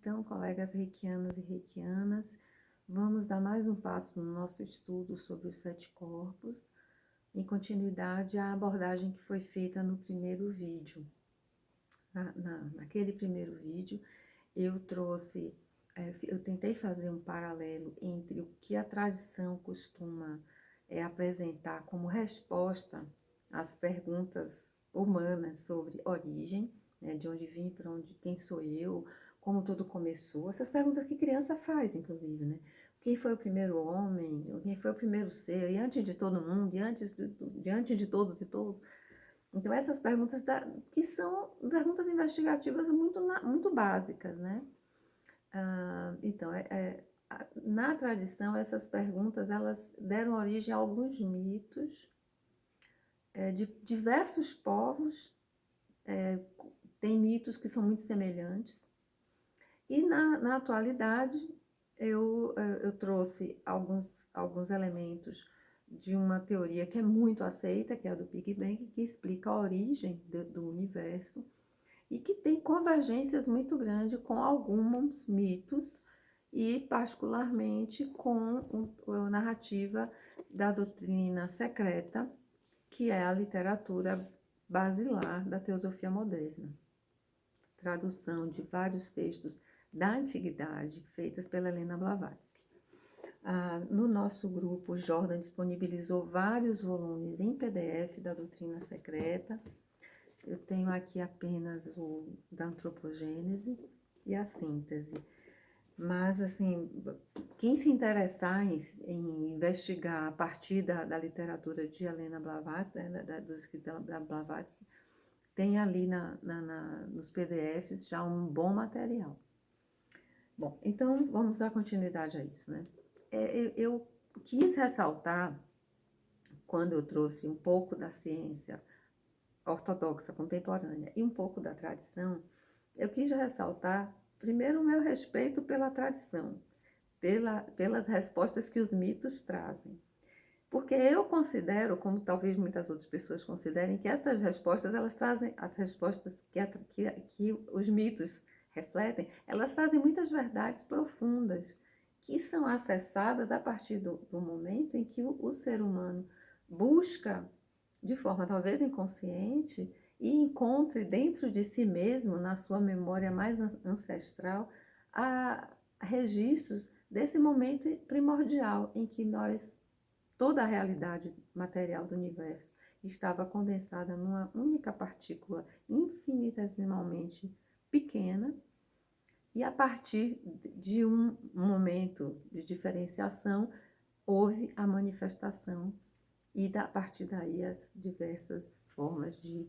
Então, colegas reikianos e reikianas, vamos dar mais um passo no nosso estudo sobre os 7 corpos, em continuidade à abordagem que foi feita no primeiro vídeo. Naquele primeiro vídeo, eu tentei fazer um paralelo entre o que a tradição costuma apresentar como resposta às perguntas humanas sobre origem, né, de onde vim, para onde, quem sou eu, como tudo começou, essas perguntas que criança faz, inclusive, né? Quem foi o primeiro homem, quem foi o primeiro ser, e antes de todo mundo, diante de todos e todos. Então, essas perguntas que são perguntas investigativas muito básicas, né? Então, na tradição, essas perguntas, elas deram origem a alguns mitos de diversos povos, tem mitos que são muito semelhantes. E na atualidade, eu trouxe alguns elementos de uma teoria que é muito aceita, que é a do Big Bang, que explica a origem do universo e que tem convergências muito grandes com alguns mitos e particularmente com a narrativa da doutrina secreta, que é a literatura basilar da teosofia moderna. Tradução de vários textos da antiguidade, feitas pela Helena Blavatsky. No nosso grupo, Jordan disponibilizou vários volumes em PDF da doutrina secreta. Eu tenho aqui apenas o da antropogênese e a síntese. Mas, assim, quem se interessar em investigar a partir da literatura de Helena Blavatsky, né, dos escritos da Blavatsky, tem ali nos PDFs já um bom material. Bom, então vamos dar continuidade a isso, né? Eu quis ressaltar, quando eu trouxe um pouco da ciência ortodoxa contemporânea e um pouco da tradição, eu quis ressaltar, primeiro, o meu respeito pela tradição, pelas respostas que os mitos trazem. Porque eu considero, como talvez muitas outras pessoas considerem, que essas respostas, elas trazem, as respostas que os mitos refletem, elas trazem muitas verdades profundas, que são acessadas a partir do momento em que o ser humano busca, de forma talvez inconsciente, e encontre dentro de si mesmo, na sua memória mais ancestral, registros desse momento primordial em que toda a realidade material do universo estava condensada numa única partícula infinitesimalmente pequena, e a partir de um momento de diferenciação houve a manifestação, e a partir daí as diversas formas de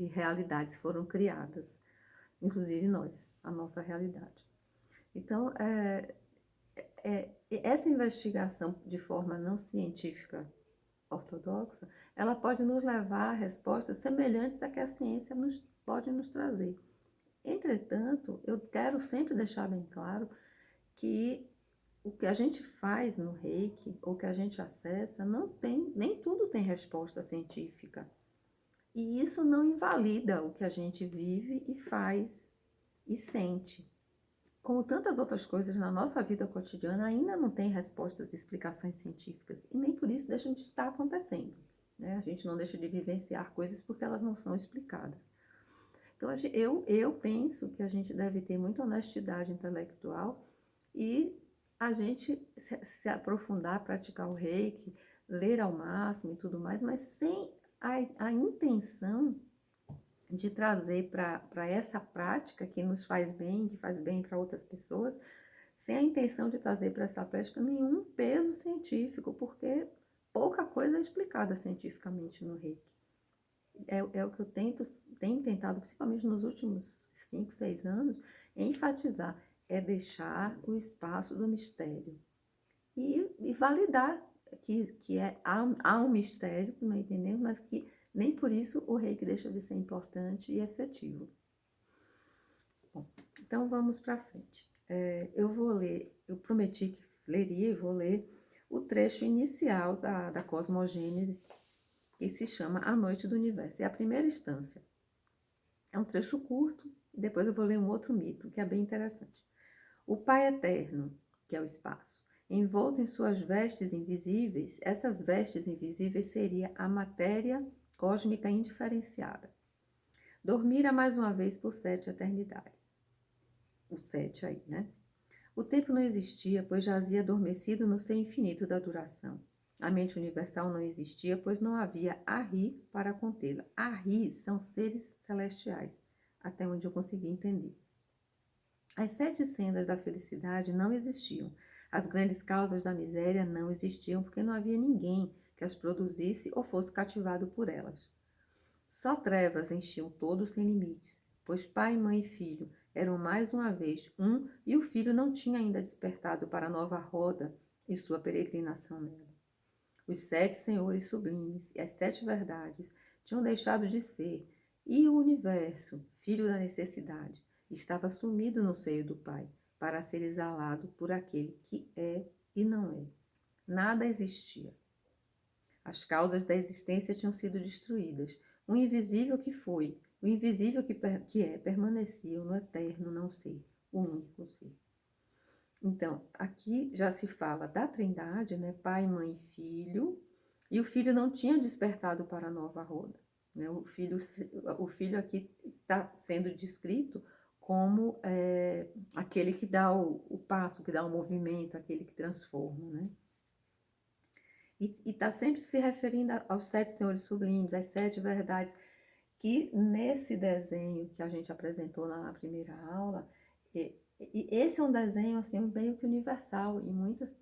realidades foram criadas, inclusive a nossa realidade. Então, essa investigação de forma não científica ortodoxa, ela pode nos levar a respostas semelhantes a que a ciência pode nos trazer. Entretanto, eu quero sempre deixar bem claro que o que a gente faz no Reiki, ou que a gente acessa, nem tudo tem resposta científica. E isso não invalida o que a gente vive e faz e sente. Como tantas outras coisas na nossa vida cotidiana, ainda não tem respostas e explicações científicas, e nem por isso deixam de estar acontecendo, né? A gente não deixa de vivenciar coisas porque elas não são explicadas. Então, eu penso que a gente deve ter muita honestidade intelectual e a gente se aprofundar, praticar o Reiki, ler ao máximo e tudo mais, mas sem a intenção de trazer para essa prática que nos faz bem, que faz bem para outras pessoas, sem a intenção de trazer para essa prática nenhum peso científico, porque pouca coisa é explicada cientificamente no Reiki. É o que eu tenho tentado, principalmente nos últimos 5, 6 anos, enfatizar, é deixar o espaço do mistério e validar que há um mistério, não entendemos, mas que nem por isso o Reiki deixa de ser importante e efetivo. Bom, então vamos para frente. Eu vou ler, eu prometi que leria e vou ler o trecho inicial da Cosmogênese, que se chama A Noite do Universo. É a primeira instância. É um trecho curto, Depois eu vou ler um outro mito, que é bem interessante. O Pai Eterno, que é o espaço, envolto em suas vestes invisíveis, essas vestes invisíveis seria a matéria cósmica indiferenciada. Dormira mais uma vez por 7 eternidades. O 7 aí, né? O tempo não existia, pois jazia adormecido no ser infinito da duração. A mente universal não existia, pois não havia Ari para contê-la. Ari são seres celestiais, até onde eu consegui entender. As 7 sendas da felicidade não existiam. As grandes causas da miséria não existiam, porque não havia ninguém que as produzisse ou fosse cativado por elas. Só trevas enchiam todo sem limites, pois pai, mãe e filho eram mais uma vez um e o filho não tinha ainda despertado para a nova roda e sua peregrinação nela. Os 7 senhores sublimes e as 7 verdades tinham deixado de ser, e o universo, filho da necessidade, estava sumido no seio do Pai, para ser exalado por aquele que é e não é. Nada existia. As causas da existência tinham sido destruídas. O invisível que foi, o invisível que é, permaneciam no eterno não ser, o único ser. Então, aqui já se fala da Trindade, né? Pai, mãe e filho, e o filho não tinha despertado para a nova roda. Né? O filho aqui está sendo descrito como aquele que dá o passo, que dá o movimento, aquele que transforma, né? E está sempre se referindo aos 7 senhores sublimes, às 7 verdades, que nesse desenho que a gente apresentou na primeira aula, e esse é um desenho assim, meio que universal em muitas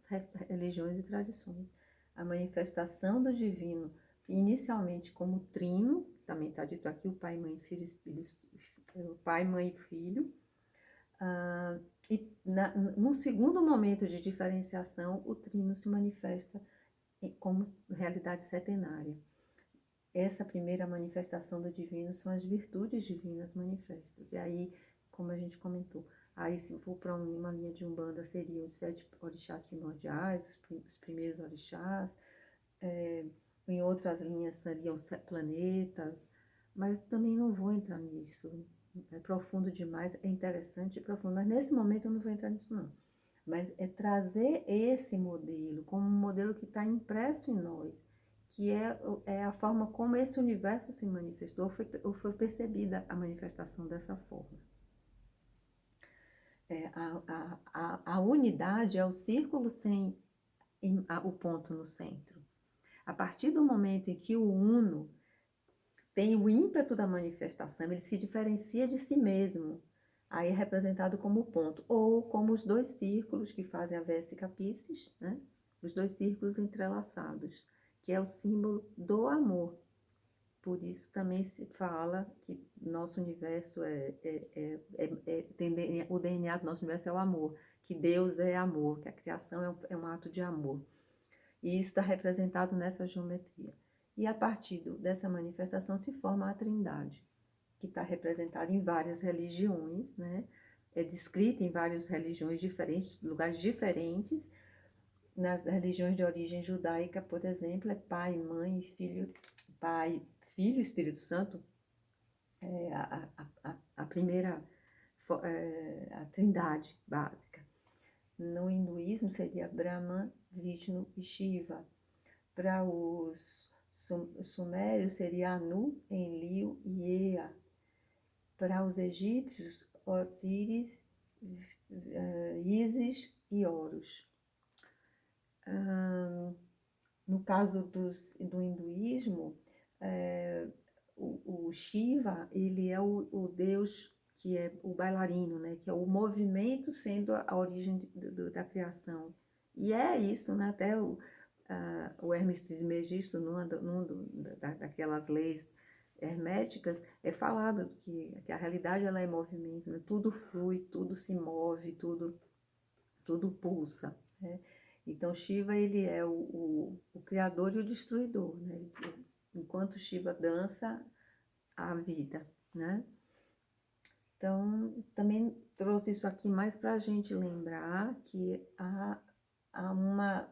religiões e tradições. A manifestação do divino, inicialmente como trino, também está dito aqui o pai, mãe, filho, o pai, mãe e filho, e num segundo momento de diferenciação, o trino se manifesta como realidade setenária. Essa primeira manifestação do divino são as virtudes divinas manifestas. E aí, como a gente comentou, aí se for para uma linha de Umbanda, seriam os 7 orixás primordiais, os primeiros orixás. Em outras linhas seriam os planetas, mas também não vou entrar nisso. É profundo demais, é interessante e profundo, mas nesse momento eu não vou entrar nisso não. Mas é trazer esse modelo como um modelo que está impresso em nós, que é a forma como esse universo se manifestou, ou foi percebida a manifestação dessa forma. A unidade é o círculo sem o ponto no centro. A partir do momento em que o uno tem o ímpeto da manifestação, ele se diferencia de si mesmo, aí é representado como ponto, ou como os 2 círculos que fazem a Vesica Piscis, né? Os 2 círculos entrelaçados, que é o símbolo do amor. Por isso também se fala que nosso universo o DNA do nosso universo é o amor, que Deus é amor, que a criação é um ato de amor. E isso está representado nessa geometria. E a partir dessa manifestação se forma a Trindade, que está representada em várias religiões, né? É descrita em várias religiões diferentes, lugares diferentes. Nas religiões de origem judaica, por exemplo, é Pai, Mãe, Filho, Pai, Filho e Espírito Santo. É a primeira, a Trindade básica. No hinduísmo seria Brahma, Vishnu e Shiva. Para os sumérios seria Anu, Enlil e Ea. Para os egípcios, Osíris, Ísis e Horus. No caso do hinduísmo, o Shiva, ele é o deus que é o bailarino, né? Que é o movimento sendo a origem da criação. E é isso, né? Até o Hermes Trismegisto, daquelas leis herméticas, é falado que a realidade ela é movimento, né? Tudo flui, tudo se move, tudo pulsa, né? Então, Shiva, ele é o criador e o destruidor, né? Enquanto Shiva dança, a vida, né? Então, também trouxe isso aqui mais para a gente lembrar que há uma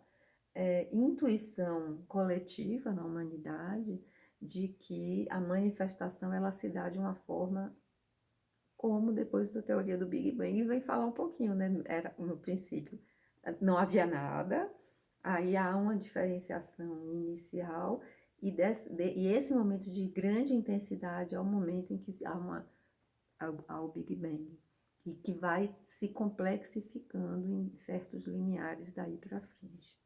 intuição coletiva na humanidade de que a manifestação ela se dá de uma forma como depois da teoria do Big Bang vem falar um pouquinho, né? Era no princípio, não havia nada, aí há uma diferenciação inicial, e esse momento de grande intensidade é o momento em que há o Big Bang, e que vai se complexificando em certos limiares daí para frente.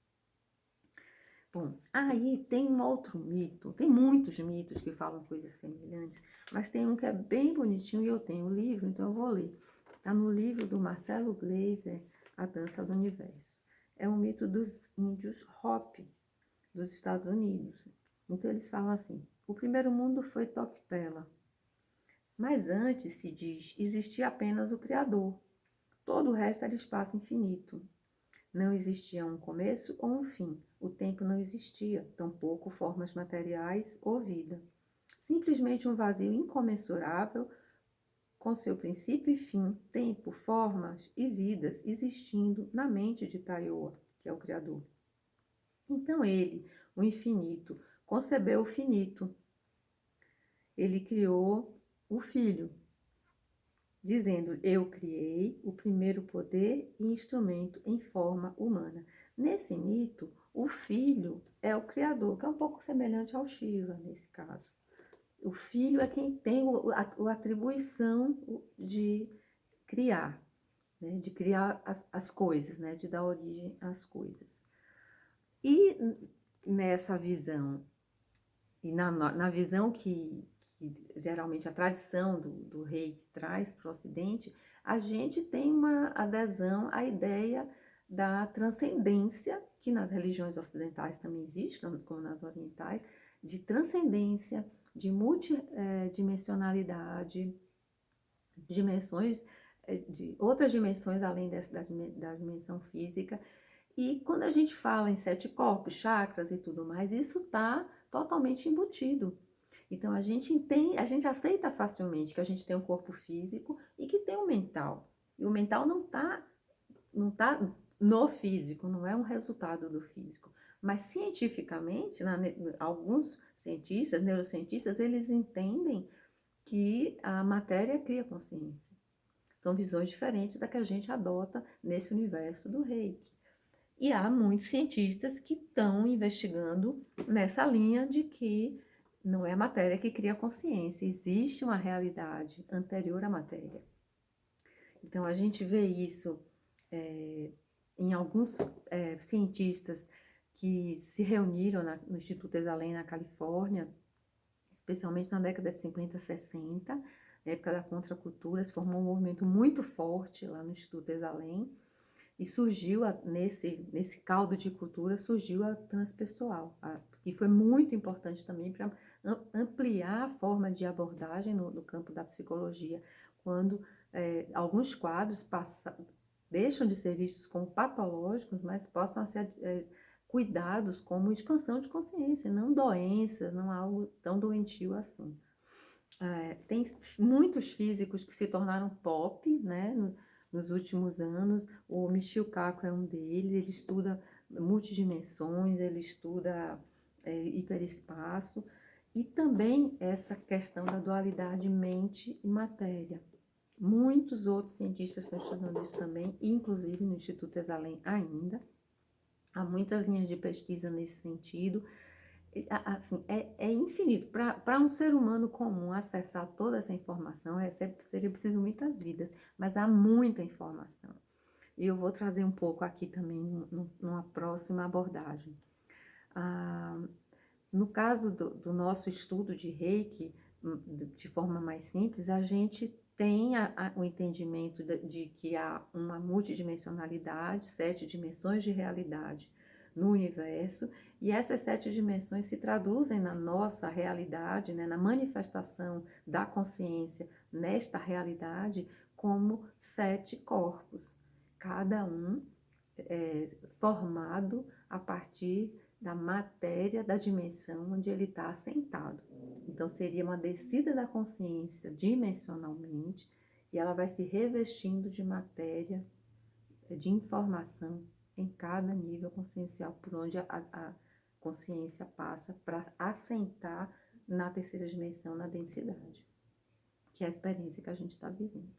Bom, aí tem um outro mito, tem muitos mitos que falam coisas semelhantes, mas tem um que é bem bonitinho e eu tenho o livro, então eu vou ler. Está no livro do Marcelo Gleiser, A Dança do Universo. É um mito dos índios Hopi, dos Estados Unidos. Então eles falam assim: o primeiro mundo foi Tokpela, mas antes, se diz, existia apenas o Criador. Todo o resto era espaço infinito. Não existia um começo ou um fim. O tempo não existia, tampouco formas materiais ou vida. Simplesmente um vazio incomensurável com seu princípio e fim, tempo, formas e vidas existindo na mente de Taiô, que é o Criador. Então ele, o infinito, concebeu o finito. Ele criou o Filho, dizendo: eu criei o primeiro poder e instrumento em forma humana. Nesse mito, o filho é o criador, que é um pouco semelhante ao Shiva nesse caso. O filho é quem tem a atribuição de criar, né? De criar as coisas, né? De dar origem às coisas. E nessa visão, e na visão que geralmente a tradição do rei traz para o Ocidente, a gente tem uma adesão à ideia da transcendência, que nas religiões ocidentais também existe, como nas orientais, de transcendência, de multidimensionalidade, dimensões, de outras dimensões além da dimensão física. E quando a gente fala em 7 corpos, chakras e tudo mais, isso está totalmente embutido. Então a gente aceita facilmente que a gente tem um corpo físico e que tem um mental. E o mental não tá no físico, não é um resultado do físico. Mas cientificamente, alguns cientistas, neurocientistas, eles entendem que a matéria cria consciência. São visões diferentes da que a gente adota nesse universo do Reiki. E há muitos cientistas que estão investigando nessa linha de que não é a matéria que cria consciência, existe uma realidade anterior à matéria. Então, a gente vê isso em alguns cientistas que se reuniram no Instituto Esalen, na Califórnia, especialmente na década de 50, 60, na época da contracultura, se formou um movimento muito forte lá no Instituto Esalen, e surgiu, nesse caldo de cultura, surgiu a transpessoal, que foi muito importante também para ampliar a forma de abordagem no campo da psicologia, quando alguns quadros deixam de ser vistos como patológicos, mas possam ser cuidados como expansão de consciência, não doença, não algo tão doentio assim. Tem muitos físicos que se tornaram pop, né, nos últimos anos. O Michio Kaku é um deles. Ele estuda multidimensões, ele estuda hiperespaço, e também essa questão da dualidade mente e matéria. Muitos outros cientistas estão estudando isso também, inclusive no Instituto Esalen ainda. Há muitas linhas de pesquisa nesse sentido. Assim, é infinito. Para um ser humano comum acessar toda essa informação, seria preciso muitas vidas, mas há muita informação. E eu vou trazer um pouco aqui também numa próxima abordagem. No caso do nosso estudo de Reiki, de forma mais simples, a gente tem o entendimento de que há uma multidimensionalidade, 7 dimensões de realidade no universo, e essas 7 dimensões se traduzem na nossa realidade, né, na manifestação da consciência nesta realidade, como 7 corpos, cada um formado a partir da matéria da dimensão onde ele está assentado. Então, seria uma descida da consciência dimensionalmente, e ela vai se revestindo de matéria, de informação em cada nível consciencial, por onde a consciência passa para assentar na terceira dimensão, na densidade, que é a experiência que a gente está vivendo.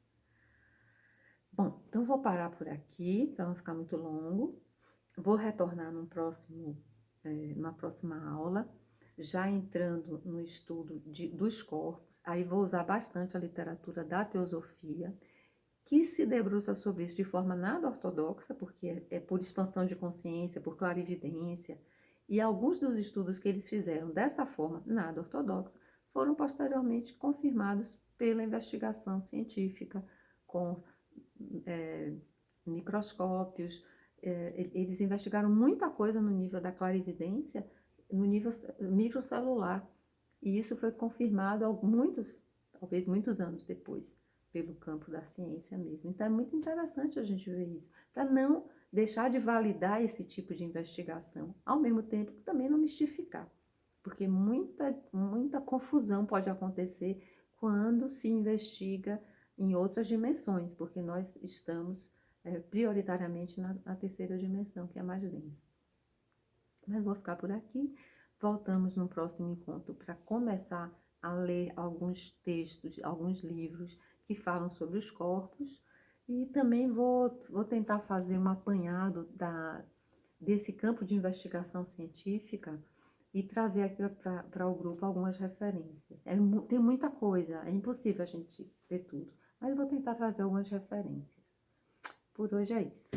Bom, então vou parar por aqui, para não ficar muito longo. Vou retornar numa próxima aula, já entrando no estudo dos corpos. Aí vou usar bastante a literatura da teosofia, que se debruça sobre isso de forma nada ortodoxa, porque é por expansão de consciência, por clarividência, e alguns dos estudos que eles fizeram dessa forma nada ortodoxa foram posteriormente confirmados pela investigação científica, com microscópios. Eles investigaram muita coisa no nível da clarividência, no nível microcelular, e isso foi confirmado talvez muitos anos depois, pelo campo da ciência mesmo. Então é muito interessante a gente ver isso, para não deixar de validar esse tipo de investigação, ao mesmo tempo que também não mistificar, porque muita confusão pode acontecer quando se investiga em outras dimensões, porque nós estamos prioritariamente na terceira dimensão, que é a mais densa. Mas vou ficar por aqui. Voltamos no próximo encontro para começar a ler alguns textos, alguns livros que falam sobre os corpos, e também vou tentar fazer um apanhado desse campo de investigação científica e trazer aqui para o grupo algumas referências. Tem muita coisa, é impossível a gente ver tudo, mas eu vou tentar trazer algumas referências. Por hoje é isso.